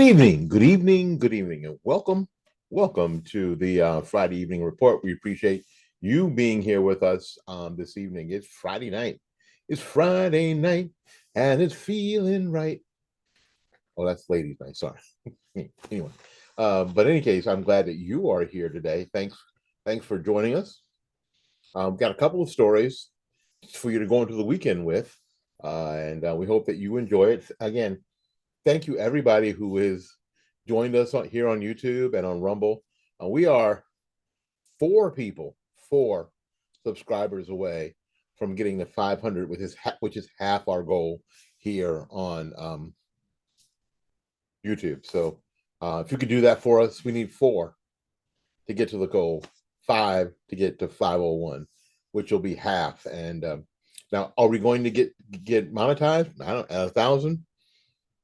Good evening, and welcome to the Friday evening report. We appreciate you being here with us this evening. It's Friday night. It's Friday night, and it's feeling right. Oh, that's ladies' night. Sorry. Anyway, but in any case, I'm glad that you are here today. Thanks for joining us. Got a couple of stories for you to go into the weekend with, and we hope that you enjoy it. Again, thank you everybody who has joined us here on YouTube and on Rumble. We are four subscribers away from getting to 500, which is half our goal here on YouTube. So if you could do that for us, we need 4 to get to the goal, 5 to get to 501, which will be half. And now, are we going to get monetized? I don't 1,000.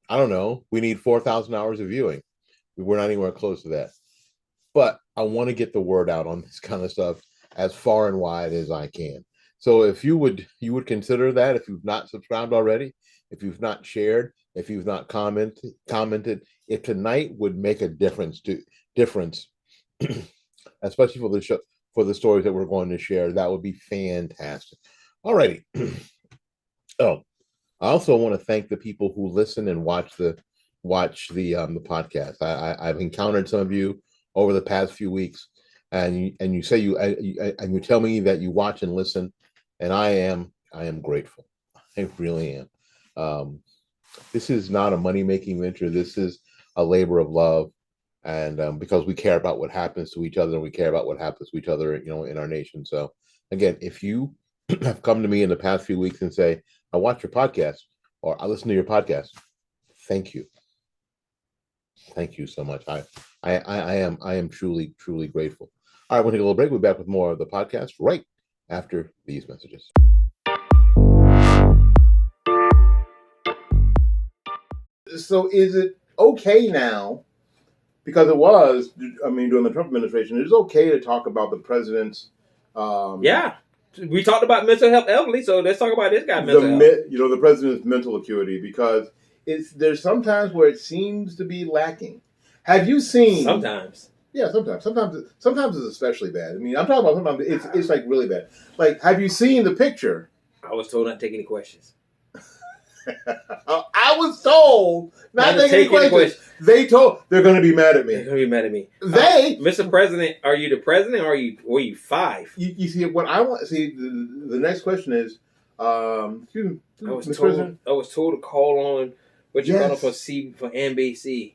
I don't know. We need 4,000 hours of viewing. We're not anywhere close to that. But I want to get the word out on this kind of stuff as far and wide as I can. So if you would consider that, if you've not subscribed already, if you've not shared, if you've not commented, if tonight would make a difference, especially for the stories that we're going to share, that would be fantastic. All righty. Oh, I also want to thank the people who listen and watch the podcast. I've encountered some of you over the past few weeks, and you say you tell me that you watch and listen, and I am grateful. I really am. This is not a money-making venture. This is a labor of love, and because we care about what happens to each other, and we care about what happens to each other, in our nation. So again, if you have come to me in the past few weeks and say, I watch your podcast or I listen to your podcast, thank you. Thank you so much. I am truly grateful. All right, we'll take a little break. We'll be back with more of the podcast right after these messages. So is it okay now, because it was, during the Trump administration, it is okay to talk about the president's yeah. We talked about mental health elderly, so let's talk about this guy's mental health. The president's mental acuity, because there's sometimes where it seems to be lacking. Have you seen? Sometimes. Yeah, sometimes it's especially bad. I'm talking about sometimes it's like really bad. Like, have you seen the picture? I was told not to take any questions. I was told not to take any questions. They're going to be mad at me. They're going to be mad at me. Mr. President, are you the president, or were you 5? You see, what I want. See, the next question is, excuse me, I was told to call on what you call it for NBC.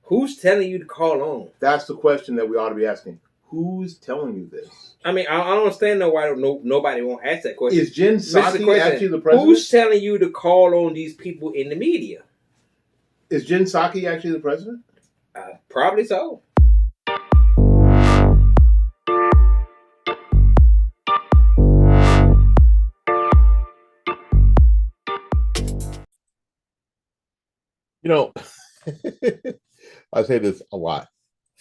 Who's telling you to call on? That's the question that we ought to be asking. Who's telling you this? I don't understand why nobody won't ask that question. Is Jen Psaki actually the president? Who's telling you to call on these people in the media? Is Jen Psaki actually the president? Probably so. I say this a lot.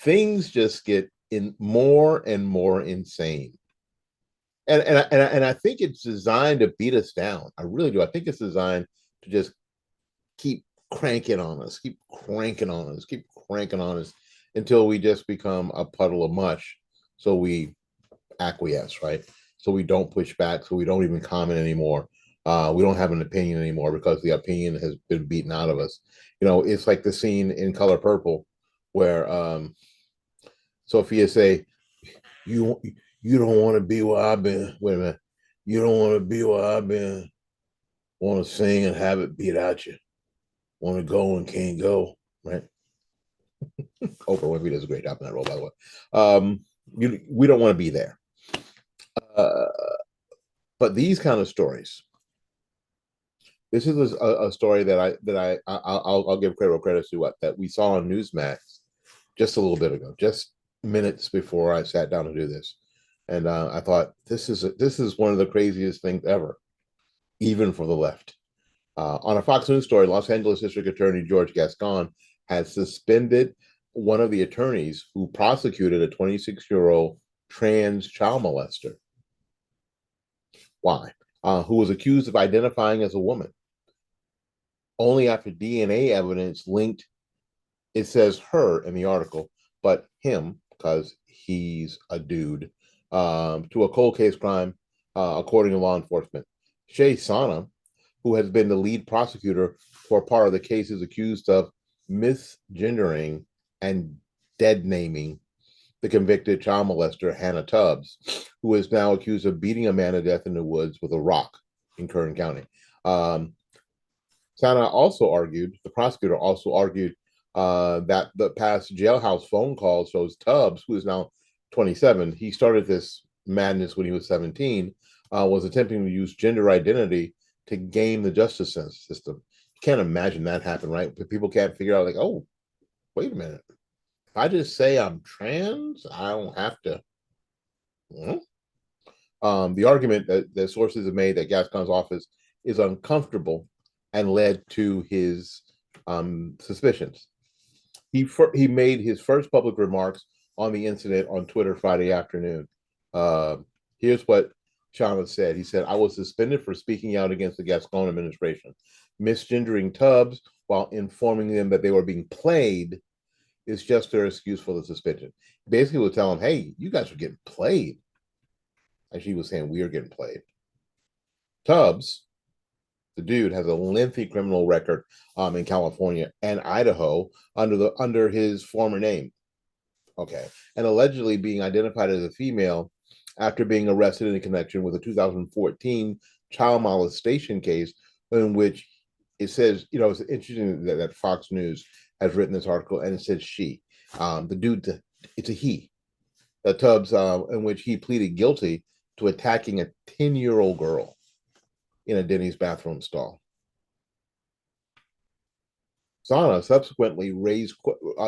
Things just get more and more insane. And I think it's designed to beat us down. I really do. I think it's designed to just keep cranking on us until we just become a puddle of mush. So we acquiesce, right? So we don't push back. So we don't even comment anymore. We don't have an opinion anymore because the opinion has been beaten out of us. It's like the scene in Color Purple where Sophia say, you don't want to be where I've been. Wait a minute. You don't want to be where I've been. Want to sing and have it beat out you. Want to go and can't go, right? Oprah Winfrey does a great job in that role, by the way. We don't want to be there. But these kind of stories. This is a story that I'll give credit to that we saw on Newsmax just a little bit ago, just minutes before I sat down to do this, and I thought this is one of the craziest things ever, even for the left. On a Fox News story, Los Angeles District Attorney George Gascon has suspended one of the attorneys who prosecuted a 26-year-old trans child molester. Why? Who was accused of identifying as a woman, only after DNA evidence linked It says her in the article, but him because he's a dude, to a cold case crime, according to law enforcement. Shay Sana, who has been the lead prosecutor for part of the case, is accused of misgendering and dead naming the convicted child molester Hannah Tubbs, who is now accused of beating a man to death in the woods with a rock in Kern County. Um, Sana also argued, the prosecutor also argued, that the past jailhouse phone call shows Tubbs, who is now 27, he started this madness when he was 17, was attempting to use gender identity to game the justice system. You can't imagine that happen, right? But people can't figure out, like, oh, wait a minute. If I just say I'm trans, I don't have to. Hmm? The argument that sources have made that Gascon's office is uncomfortable and led to his suspicions. He made his first public remarks on the incident on Twitter Friday afternoon. Uh, Here's what Chavez said. He said, "I was suspended for speaking out against the Gascon administration. Misgendering Tubbs while informing them that they were being played is just their excuse for the suspension." Basically, would tell them, "Hey, you guys are getting played." And she was saying, "We are getting played." Tubbs, the dude, has a lengthy criminal record in California and Idaho under his former name. Okay, and allegedly being identified as a female after being arrested in connection with a 2014 child molestation case in which it says, it's interesting that Fox News has written this article and it says she. The dude, it's a he. Tubbs, in which he pleaded guilty to attacking a 10-year-old girl in a Denny's bathroom stall. Sana subsequently raised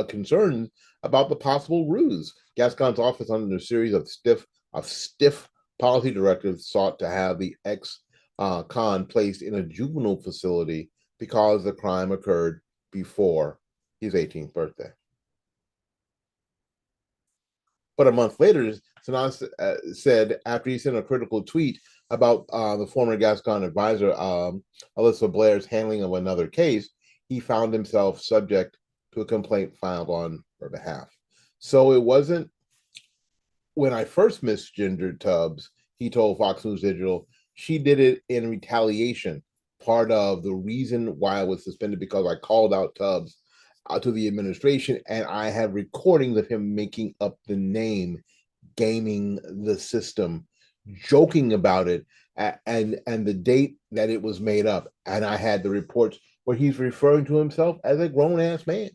concerns about the possible ruse. Gascon's office, under a series of stiff policy directives, sought to have the ex-con placed in a juvenile facility because the crime occurred before his 18th birthday. But a month later, Sana said, after he sent a critical tweet about the former Gascon advisor, Alyssa Blair's handling of another case, he found himself subject to a complaint filed on her behalf. So it wasn't when I first misgendered Tubbs, he told Fox News Digital, she did it in retaliation. Part of the reason why I was suspended because I called out Tubbs to the administration, and I have recordings of him making up the name, gaming the system, joking about it, and the date that it was made up. And I had the reports where he's referring to himself as a grown-ass man.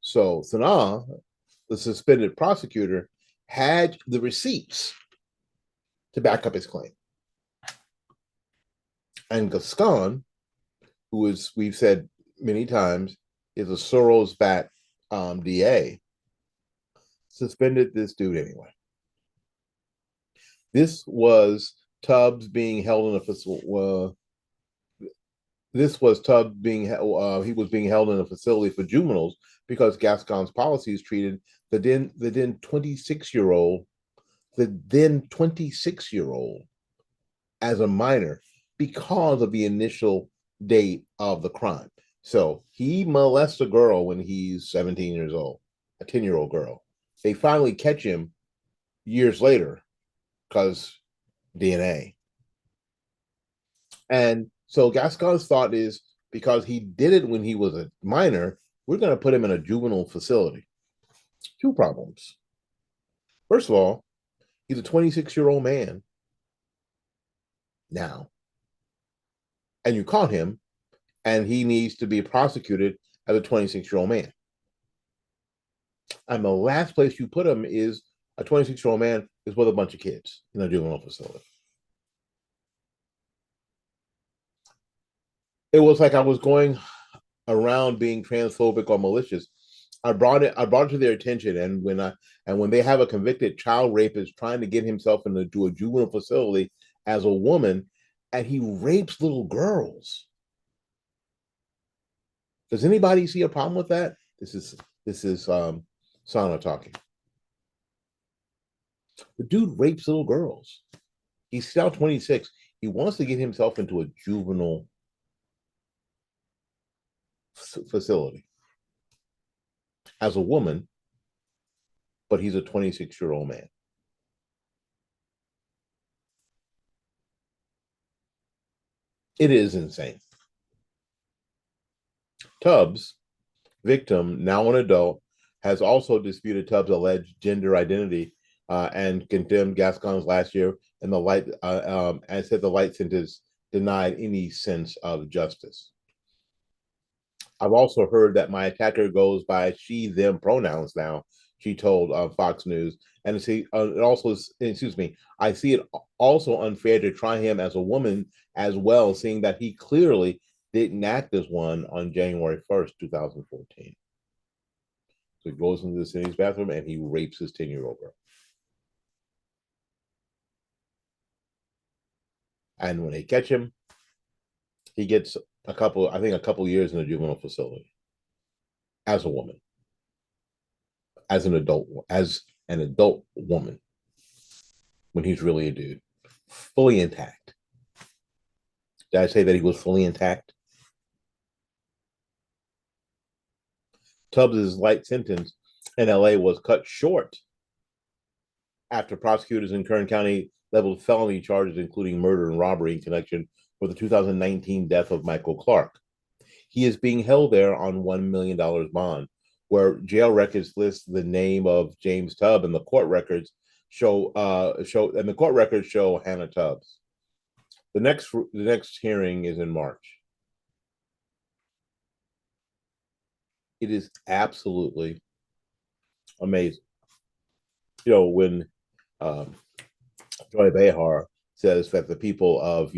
So Sanaa, the suspended prosecutor, had the receipts to back up his claim. And Gascon, who is, we've said many times, is a Soros-backed DA, suspended this dude anyway. This was Tubbs being held in a facility. This was Tubbs being he was being held in a facility for juveniles because Gascon's policies treated the then 26-year-old as a minor because of the initial date of the crime. So he molests a girl when he's 17 years old, a 10-year-old girl. They finally catch him years later because DNA. And so Gascon's thought is, because he did it when he was a minor, we're going to put him in a juvenile facility. Two problems. First of all, he's a 26-year-old man now. And you caught him, and he needs to be prosecuted as a 26-year-old man. And the last place you put him is a 26-year-old man is with a bunch of kids in a juvenile facility. It was like I was going around being transphobic or malicious. I brought it to their attention, and when they have a convicted child rapist trying to get himself into a juvenile facility as a woman, and he rapes little girls. Does anybody see a problem with that? This is Sana talking. The dude rapes little girls. He's now 26. He wants to get himself into a juvenile facility. as a woman, but he's a 26-year-old man. It is insane. Tubbs, victim, now an adult, has also disputed Tubbs' alleged gender identity and condemned Gascon's last year in the light and said the light sentence denied any sense of justice. I've also heard that my attacker goes by she, them pronouns now, she told Fox News. And it also, excuse me, I see it also unfair to try him as a woman as well, seeing that he clearly didn't act as one on January 1st, 2014. So he goes into the city's bathroom and he rapes his 10-year-old girl. And when they catch him, he gets a couple years in a juvenile facility as a woman, as an adult woman, when he's really a dude, fully intact. Did I say that he was fully intact? Tubbs' light sentence in LA was cut short after prosecutors in Kern County leveled felony charges, including murder and robbery, in connection with the 2019 death of Michael Clark. He is being held there on $1 million bond, where jail records list the name of James Tubb, and the court records show Hannah Tubbs. The next hearing is in March. It is absolutely amazing. When Joy Behar says that the people of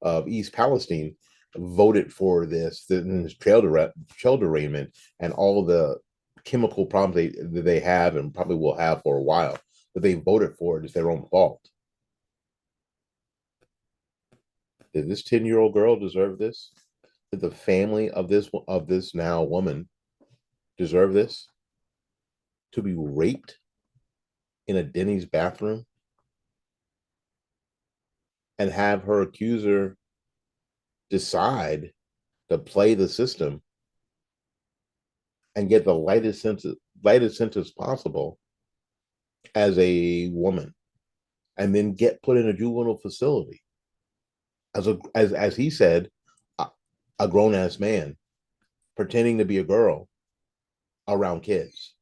of East Palestine voted for this child arraignment and all the chemical problems that they have and probably will have for a while, but they voted for it. It's their own fault. Did this 10-year-old girl deserve this? Did the family of this now woman deserve this? To be raped in a Denny's bathroom and have her accuser decide to play the system and get the lightest sentence possible as a woman, and then get put in a juvenile facility as he said, a grown-ass man pretending to be a girl around kids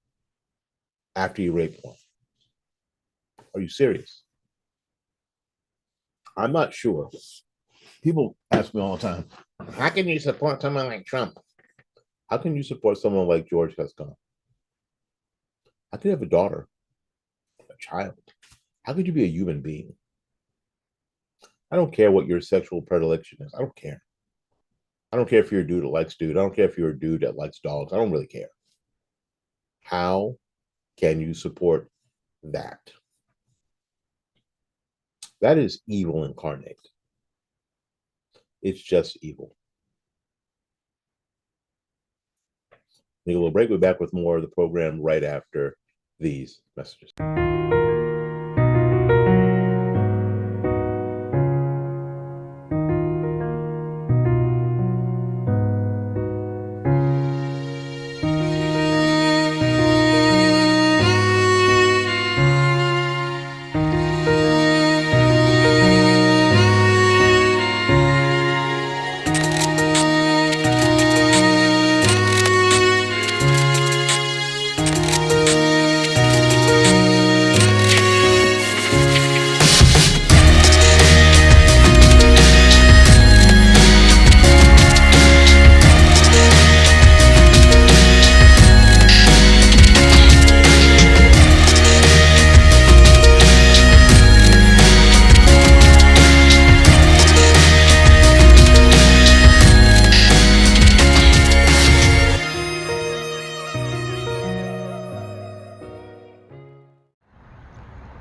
after you raped one. Are you serious? I'm not sure. People ask me all the time, how can you support someone like Trump? How can you support someone like George Gascon? How can you have a daughter, a child? How could you be a human being? I don't care what your sexual predilection is. I don't care. I don't care if you're a dude that likes dude. I don't care if you're a dude that likes dogs. I don't really care. How can you support that? That is evil incarnate. It's just evil. Take a little break. We'll be back with more of the program right after these messages.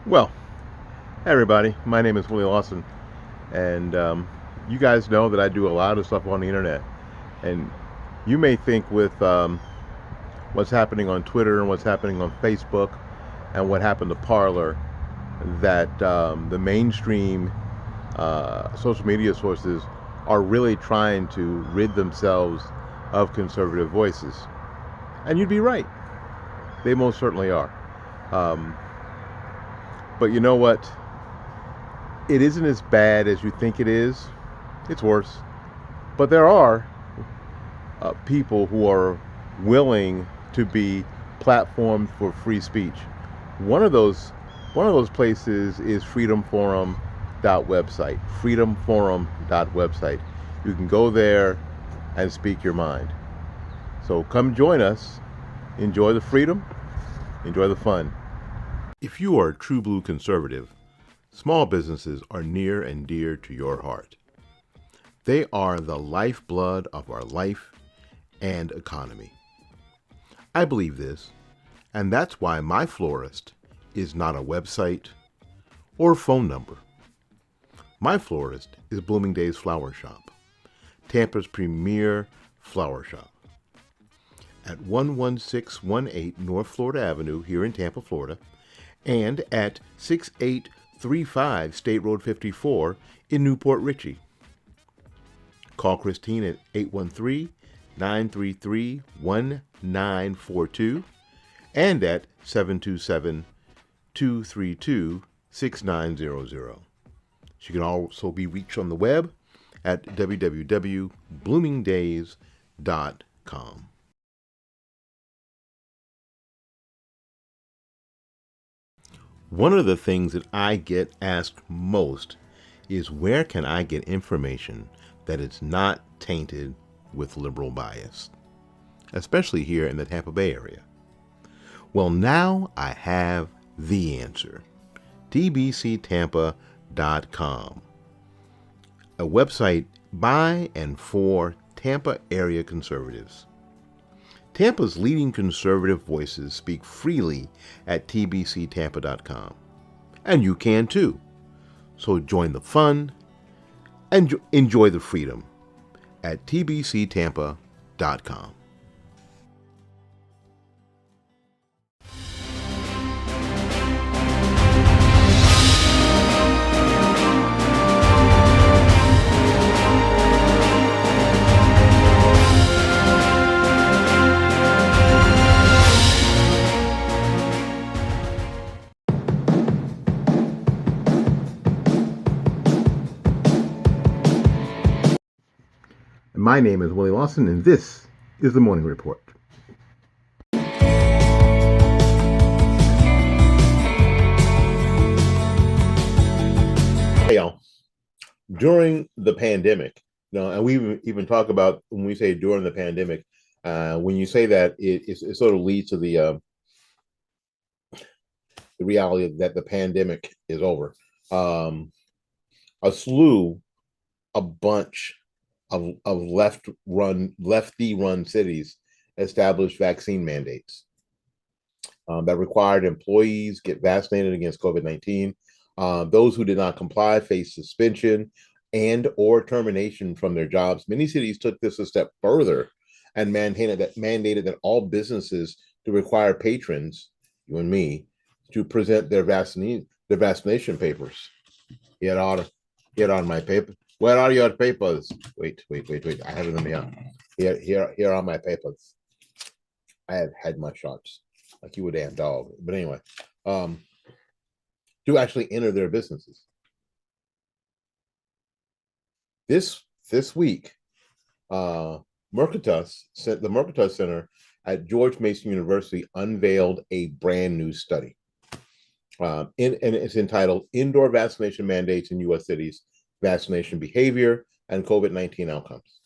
Well, hey everybody, my name is Willie Lawson, and you guys know that I do a lot of stuff on the internet, and you may think with what's happening on Twitter and what's happening on Facebook and what happened to Parler that the mainstream social media sources are really trying to rid themselves of conservative voices. And you'd be right. They most certainly are. Um, but you know what? It isn't as bad as you think it is. It's worse. But there are people who are willing to be platformed for free speech. One of those one of those places is freedomforum.website. Freedomforum.website. You can go there and speak your mind. So come join us. Enjoy the freedom. Enjoy the fun. If you are a true blue conservative, small businesses are near and dear to your heart. They are the lifeblood of our life and economy. I believe this, and that's why my florist is not a website or a phone number. My florist is Bloomingdale's Flower Shop, Tampa's premier flower shop. At 11618 North Florida Avenue here in Tampa, Florida, and at 6835 State Road 54 in Newport Richey. Call Christine at 813-933-1942 and at 727-232-6900. She can also be reached on the web at www.bloomingdays.com. One of the things that I get asked most is where can I get information that is not tainted with liberal bias, especially here in the Tampa Bay area. Well, now I have the answer. tbctampa.com, a website by and for Tampa area conservatives. Tampa's leading conservative voices speak freely at tbctampa.com, and you can too. So join the fun and enjoy the freedom at tbctampa.com. My name is Willie Lawson, and this is the Morning Report. Hey, y'all. During the pandemic, and we even talk about when we say during the pandemic, when you say that, it sort of leads to the reality that the pandemic is over. A bunch of lefty run cities established vaccine mandates that required employees get vaccinated against COVID-19. Those who did not comply faced suspension and or termination from their jobs. Many cities took this a step further and mandated that all businesses to require patrons, you and me, to present their vaccination papers. Get on my paper. Where are your papers? Wait. I have them here. Here are my papers. I have had my shots, like you a damn dog. But anyway, to actually enter their businesses. This week, the Mercatus Center at George Mason University unveiled a brand new study. And it's entitled Indoor Vaccination Mandates in U.S. Cities, Vaccination Behavior, and COVID-19 Outcomes.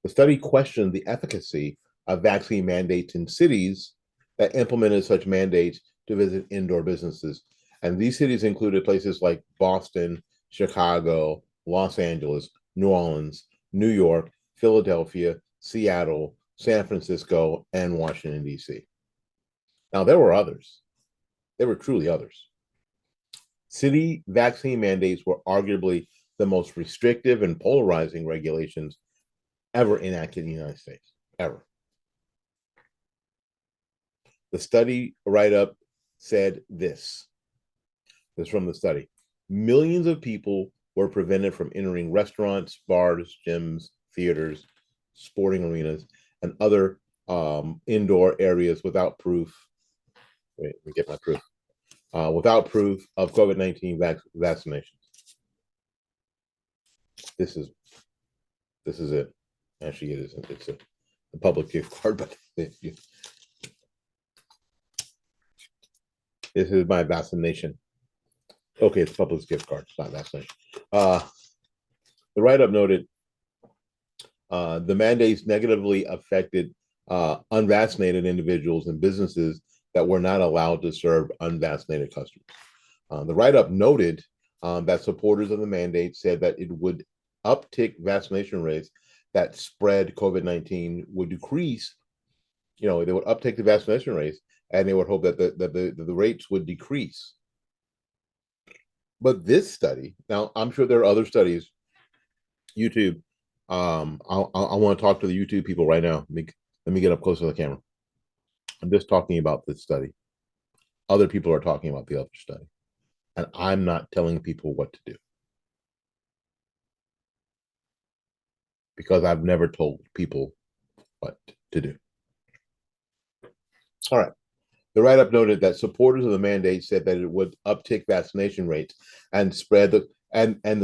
The study questioned the efficacy of vaccine mandates in cities that implemented such mandates to visit indoor businesses. And these cities included places like Boston, Chicago, Los Angeles, New Orleans, New York, Philadelphia, Seattle, San Francisco, and Washington, D.C. Now, there were others. There were truly others. City vaccine mandates were arguably the most restrictive and polarizing regulations ever enacted in the United States, ever. The study write-up said this. This is from the study. Millions of people were prevented from entering restaurants, bars, gyms, theaters, sporting arenas, and other indoor areas without proof. Wait, let me get my proof. Without proof of COVID-19 vaccination. This is it. Actually, it isn't. It's a public gift card, but this is my vaccination. Okay, it's public gift card. It's not vaccination. The write-up noted the mandates negatively affected unvaccinated individuals and businesses that were not allowed to serve unvaccinated customers. The write-up noted that supporters of the mandate said that it would uptick vaccination rates that spread COVID-19 would decrease. They would uptake the vaccination rates, and they would hope that the rates would decrease. But this study, now I'm sure there are other studies. YouTube, I want to talk to the YouTube people right now. Let me get up close to the camera. I'm just talking about this study. Other people are talking about the other study, and I'm not telling people what to do because I've never told people what to do. All right. The write-up noted that supporters of the mandate said that it would uptick vaccination rates and spread the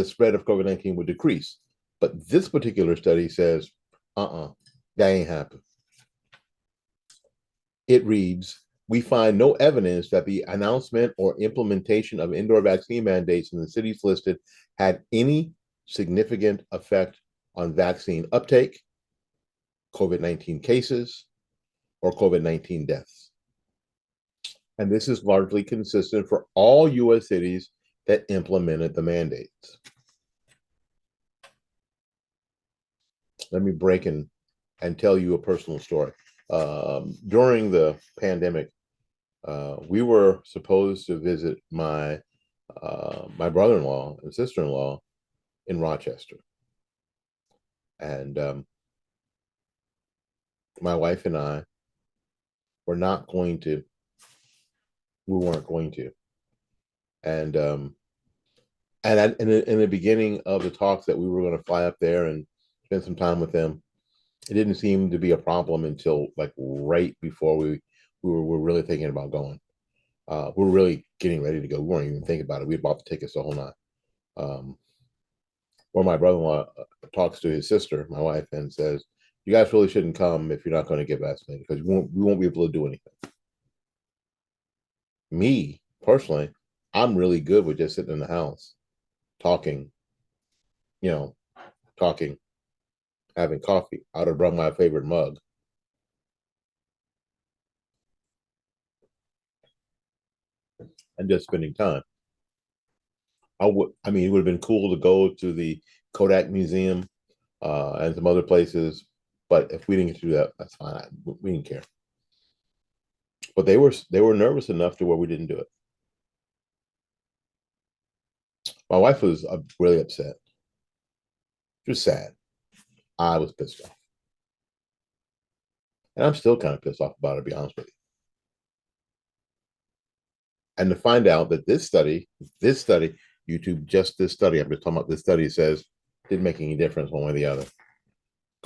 spread of COVID-19 would decrease. But this particular study says, that ain't happen. It reads, we find no evidence that the announcement or implementation of indoor vaccine mandates in the cities listed had any significant effect on vaccine uptake, COVID-19 cases, or COVID-19 deaths. And this is largely consistent for all U.S. cities that implemented the mandates. Let me break in and tell you a personal story. During the pandemic, we were supposed to visit my brother-in-law and sister-in-law in Rochester. And my wife and I were not going to. We weren't going to. And in the beginning of the talks that we were going to fly up there and spend some time with them, it didn't seem to be a problem until like right before we were really thinking about going. We were really getting ready to go. We weren't even thinking about it. We bought the tickets the whole night. Or my brother-in-law talks to his sister, my wife, and says, "You guys really shouldn't come if you're not going to get vaccinated because we won't be able to do anything." Me personally, I'm really good with just sitting in the house, talking, talking, having coffee. I would have brought my favorite mug. And just spending time. It would have been cool to go to the Kodak Museum and some other places, but if we didn't get to do that, that's fine. We didn't care. But they were nervous enough to where we didn't do it. My wife was really upset. She was sad. I was pissed off. And I'm still kind of pissed off about it, to be honest with you. And to find out that this study, YouTube, just this study, I'm just talking about this study, says didn't make any difference one way or the other.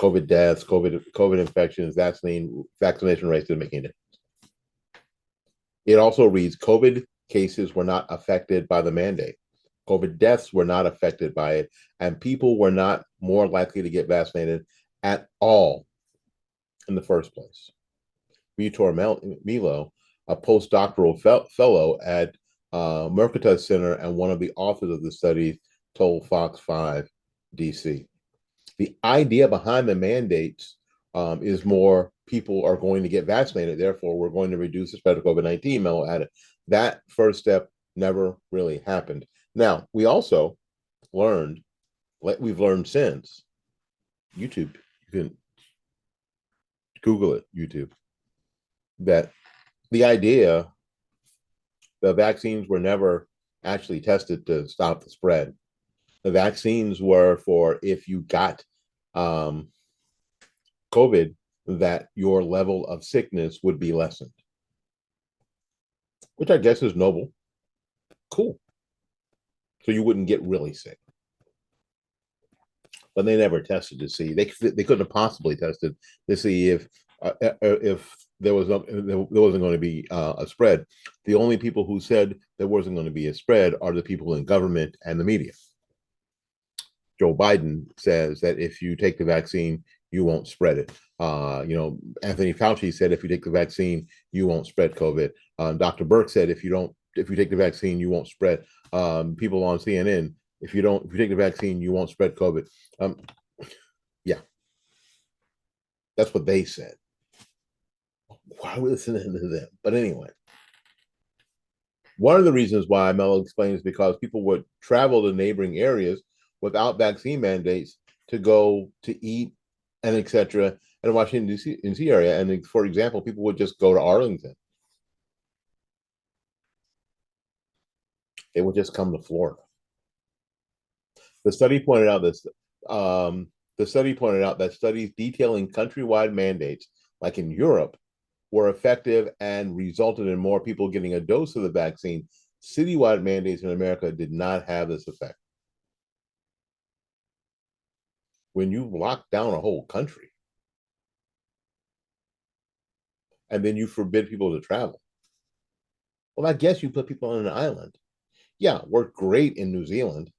COVID deaths, COVID infections, vaccination rates didn't make any difference. It also reads COVID cases were not affected by the mandate. COVID deaths were not affected by it, and people were not more likely to get vaccinated at all in the first place. Vitor Milo, a postdoctoral fellow at Mercatus Center and one of the authors of the study, told Fox 5 DC. The idea behind the mandates is more people are going to get vaccinated, therefore we're going to reduce the spread of COVID-19, Melo added. That first step never really happened. Now, we also learned, like we've learned since, YouTube, you can Google it, YouTube, that the idea the vaccines were never actually tested to stop the spread. The vaccines were for if you got COVID, that your level of sickness would be lessened, which I guess is noble. Cool. So you wouldn't get really sick. but they never tested to see. They couldn't have possibly tested to see if there was there wasn't going to be a spread. The only people who said there wasn't going to be a spread are the people in government and the media. Joe Biden says that if you take the vaccine, you won't spread it. Anthony Fauci said if you take the vaccine, you won't spread COVID. Dr. Burke said if you take the vaccine, you won't spread. People on CNN, if you take the vaccine, you won't spread COVID. Yeah, that's what they said. Why are we listening to them? But anyway, one of the reasons why Mello explains is because people would travel to neighboring areas without vaccine mandates to go to eat and etc. in Washington D.C. area. And for example, people would just go to Arlington. They would just come to Florida. The study pointed out this. The study pointed out that studies detailing countrywide mandates, like in Europe, were effective and resulted in more people getting a dose of the vaccine. Citywide mandates in America did not have this effect. When you lock down a whole country and then you forbid people to travel, well, I guess you put people on an island. Yeah, worked great in New Zealand,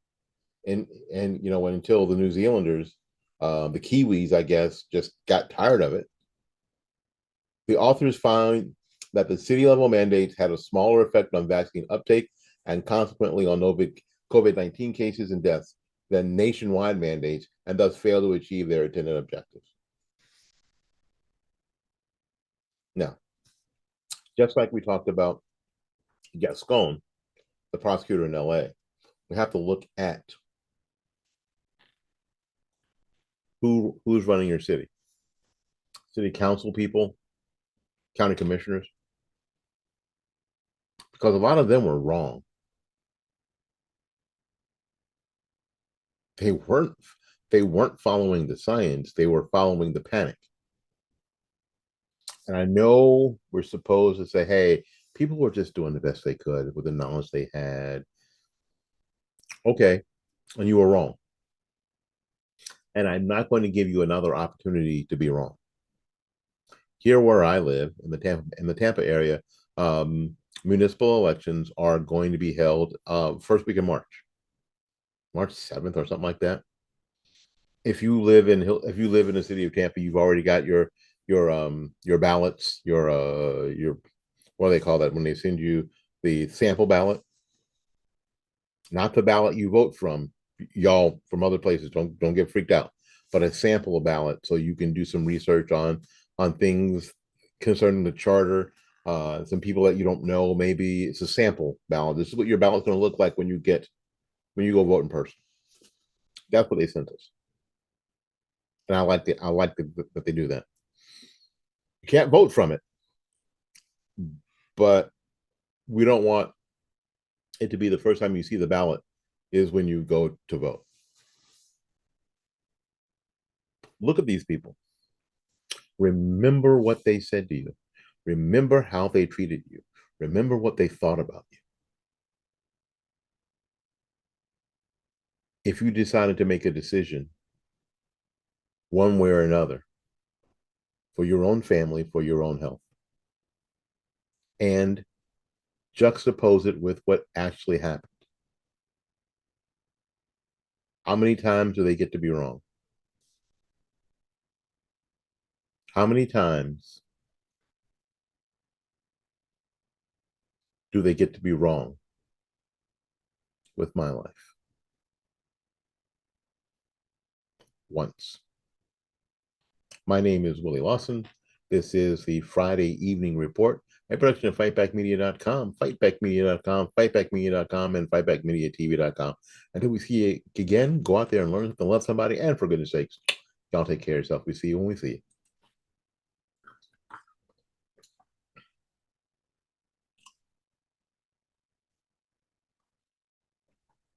and until the New Zealanders, the Kiwis, I guess, just got tired of it. The authors found that the city level mandates had a smaller effect on vaccine uptake and consequently on COVID-19 cases and deaths than nationwide mandates, and thus failed to achieve their intended objectives. Now, just like we talked about Gascon, the prosecutor in LA, we have to look at who's running your city. City council people, county commissioners, because a lot of them were wrong. They weren't following the science, they were following the panic. And I know we're supposed to say, hey, people were just doing the best they could with the knowledge they had. Okay, and you were wrong. And I'm not going to give you another opportunity to be wrong. Here where I live in the Tampa area, municipal elections are going to be held first week of March 7th or something like that. If you live in the city of Tampa, you've already got your ballots, your what do they call that when they send you the sample ballot, not the ballot you vote from. Y'all from other places, don't get freaked out, but a sample ballot so you can do some research on things concerning the charter. Some people that you don't know, maybe it's a sample ballot. This is what your ballot's going to look like when you go vote in person. That's what they sent us, and I like that they do that. You can't vote from it, but we don't want it to be the first time you see the ballot is when you go to vote. Look at these people. Remember what they said to you. Remember how they treated you. Remember what they thought about you. If you decided to make a decision one way or another for your own family, for your own health, and juxtapose it with what actually happened, how many times do they get to be wrong? How many times do they get to be wrong with my life? Once. My name is Willie Lawson. This is the Friday Evening Report, a production of fightbackmedia.com, fightbackmedia.com, and fightbackmediatv.com. Until we see you again, go out there and learn to love somebody, and for goodness sakes, y'all take care of yourself. We see you when we see you.